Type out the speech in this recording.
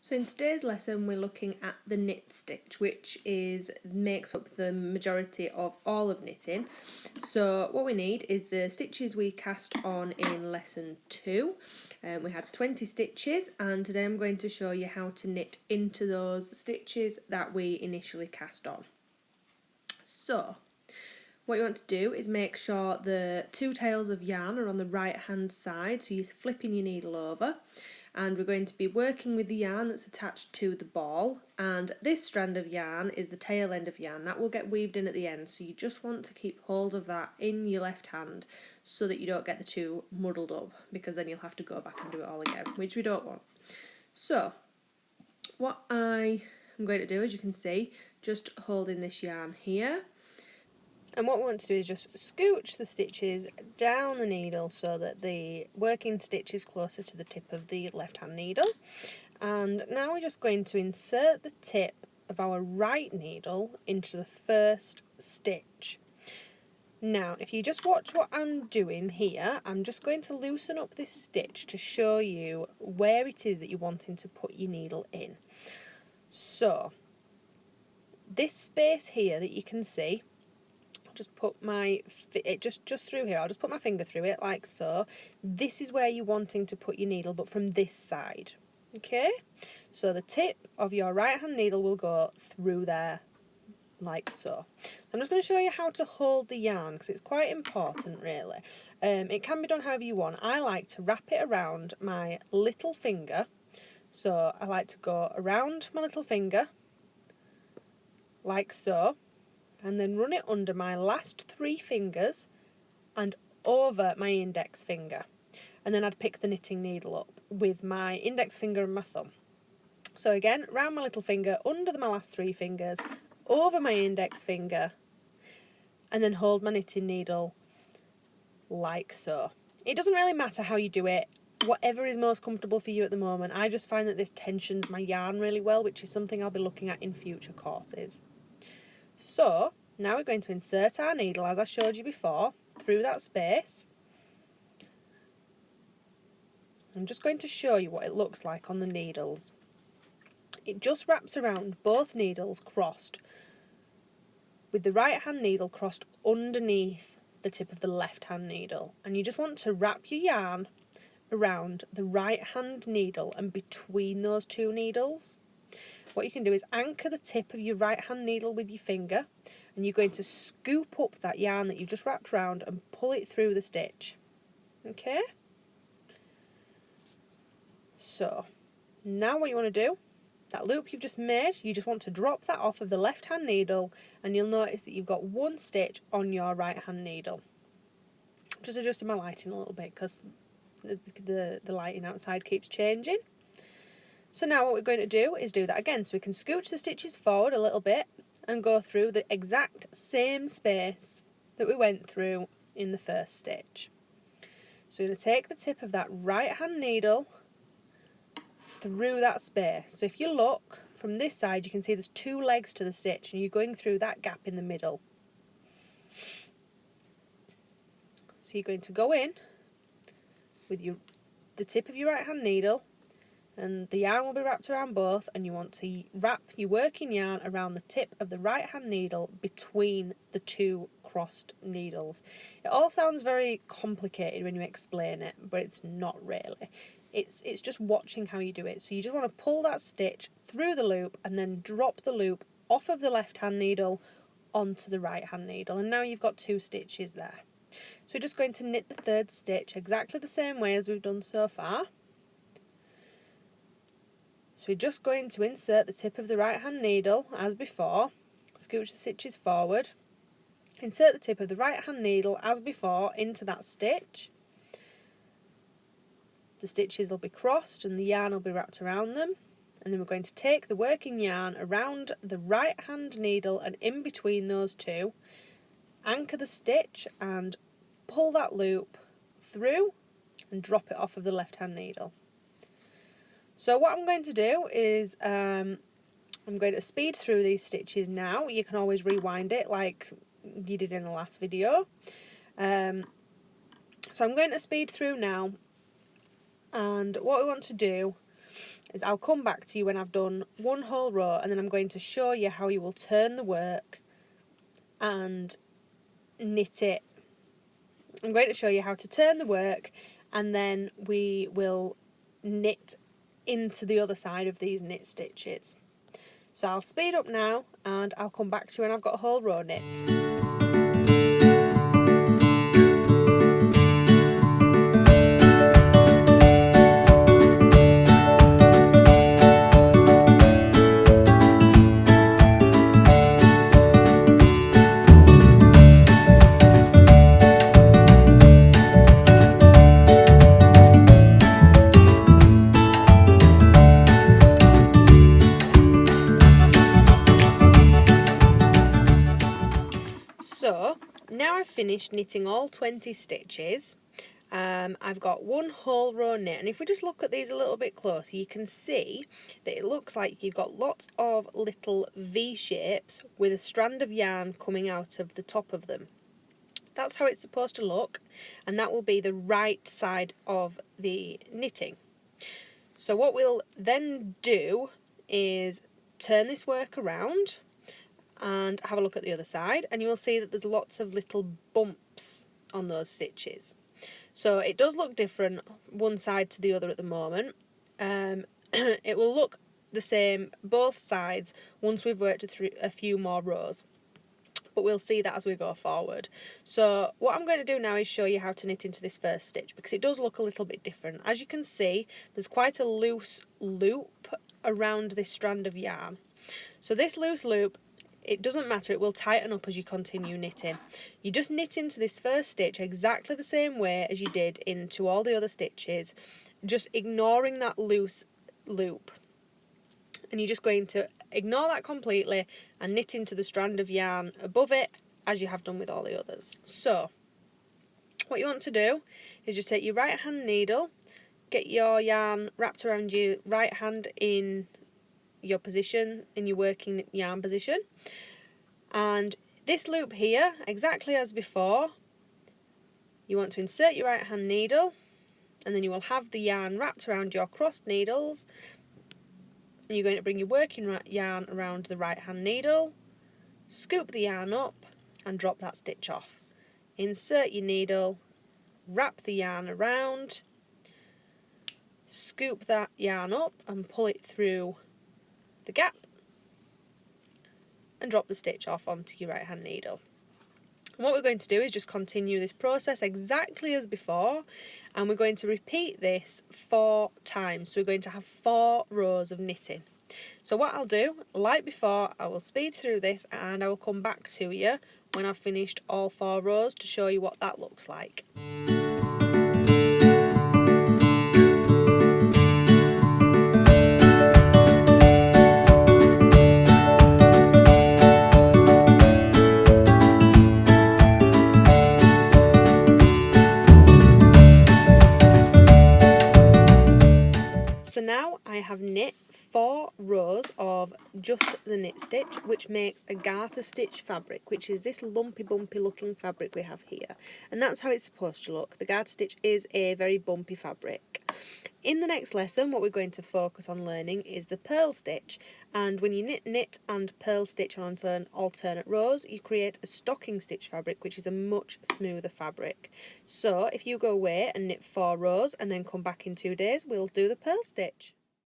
So in today's lesson we're looking at the knit stitch, which makes up the majority of all of knitting. So what we need is the stitches we cast on in lesson 2. We had 20 stitches, and today I'm going to show you how to knit into those stitches that we initially cast on. So what you want to do is make sure the two tails of yarn are on the right hand side, so you're flipping your needle over, and we're going to be working with the yarn that's attached to the ball, and this strand of yarn is the tail end of yarn that will get weaved in at the end, so you just want to keep hold of that in your left hand so that you don't get the two muddled up, because then you'll have to go back and do it all again, which we don't want. So what I am going to do, as you can see, just holding this yarn here. And what we want to do is just scooch the stitches down the needle so that the working stitch is closer to the tip of the left hand needle. And now we're just going to insert the tip of our right needle into the first stitch. Now, if you just watch what I'm doing here, I'm just going to loosen up this stitch to show you where it is that you're wanting to put your needle in. So, this space here that you can see, just put my just through here. I'll just put my finger through it like so. This is where you're wanting to put your needle, but from this side. Okay, so the tip of your right hand needle will go through there like so. I'm just going to show you how to hold the yarn because it's quite important really. It can be done however you want. I like to wrap it around my little finger, so I like to go around my little finger like so, and then run it under my last 3 fingers and over my index finger. And then I'd pick the knitting needle up with my index finger and my thumb. So again, round my little finger, under my last 3 fingers, over my index finger, and then hold my knitting needle like so. It doesn't really matter how you do it, whatever is most comfortable for you at the moment. I just find that this tensions my yarn really well, which is something I'll be looking at in future courses. So now we're going to insert our needle, as I showed you before, through that space. I'm just going to show you what it looks like on the needles. It just wraps around both needles crossed, with the right hand needle crossed underneath the tip of the left hand needle. And you just want to wrap your yarn around the right hand needle and between those 2 needles. What you can do is anchor the tip of your right hand needle with your finger, and you're going to scoop up that yarn that you've just wrapped around and pull it through the stitch. Okay? So, now what you want to do, that loop you've just made, you just want to drop that off of the left hand needle, and you'll notice that you've got 1 stitch on your right hand needle. Just adjusting my lighting a little bit because the lighting outside keeps changing. So now what we're going to do is do that again. So we can scooch the stitches forward a little bit and go through the exact same space that we went through in the first stitch. So we're going to take the tip of that right hand needle through that space. So if you look from this side, you can see there's 2 legs to the stitch, and you're going through that gap in the middle. So you're going to go in with the tip of your right hand needle, and the yarn will be wrapped around both, and you want to wrap your working yarn around the tip of the right hand needle between the 2 crossed needles. It all sounds very complicated when you explain it, but it's not really. It's just watching how you do it. So you just want to pull that stitch through the loop and then drop the loop off of the left hand needle onto the right hand needle, and now you've got 2 stitches there. So we're just going to knit the 3rd stitch exactly the same way as we've done so far. So we're just going to insert the tip of the right hand needle as before, scooch the stitches forward, insert the tip of the right hand needle as before into that stitch. The stitches will be crossed and the yarn will be wrapped around them, and then we're going to take the working yarn around the right hand needle and in between those 2, anchor the stitch and pull that loop through and drop it off of the left hand needle. So what I'm going to do is I'm going to speed through these stitches now. You can always rewind it like you did in the last video. So I'm going to speed through now, and what we want to do is I'll come back to you when I've done one whole row, and then I'm going to show you how you will turn the work and knit it. I'm going to show you how to turn the work, and then we will knit into the other side of these knit stitches. So I'll speed up now and I'll come back to you when I've got a whole row knit. So now I've finished knitting all 20 stitches. I've got one whole row knit, and if we just look at these a little bit closer, you can see that it looks like you've got lots of little V shapes with a strand of yarn coming out of the top of them. That's how it's supposed to look, and that will be the right side of the knitting. So what we'll then do is turn this work around and have a look at the other side, and you will see that there's lots of little bumps on those stitches. So it does look different one side to the other at the moment. It will look the same both sides once we've worked through a few more rows, but we'll see that as we go forward. So what I'm going to do now is show you how to knit into this first stitch, because it does look a little bit different. As you can see, there's quite a loose loop around this strand of yarn. So this loose loop, it doesn't matter, it will tighten up as you continue knitting. You just knit into this first stitch exactly the same way as you did into all the other stitches, just ignoring that loose loop. And you're just going to ignore that completely and knit into the strand of yarn above it as you have done with all the others. So what you want to do is just take your right hand needle, get your yarn wrapped around your right hand in your position, in your working yarn position, and this loop here, exactly as before, you want to insert your right hand needle, and then you will have the yarn wrapped around your crossed needles, and you're going to bring your working yarn around the right hand needle, scoop the yarn up and drop that stitch off. Insert your needle, wrap the yarn around, scoop that yarn up and pull it through the gap, and drop the stitch off onto your right hand needle. And what we're going to do is just continue this process exactly as before, and we're going to repeat this 4 times. So we're going to have 4 rows of knitting. So what I'll do, like before, I will speed through this and I will come back to you when I've finished all 4 rows to show you what that looks like. So now I have knit 4 rows of just the knit stitch, which makes a garter stitch fabric, which is this lumpy bumpy looking fabric we have here, and that's how it's supposed to look. The garter stitch is a very bumpy fabric. In the next lesson, what we're going to focus on learning is the purl stitch, and when you knit and purl stitch on alternate rows, you create a stocking stitch fabric, which is a much smoother fabric. So if you go away and knit 4 rows and then come back in 2 days, we'll do the purl stitch.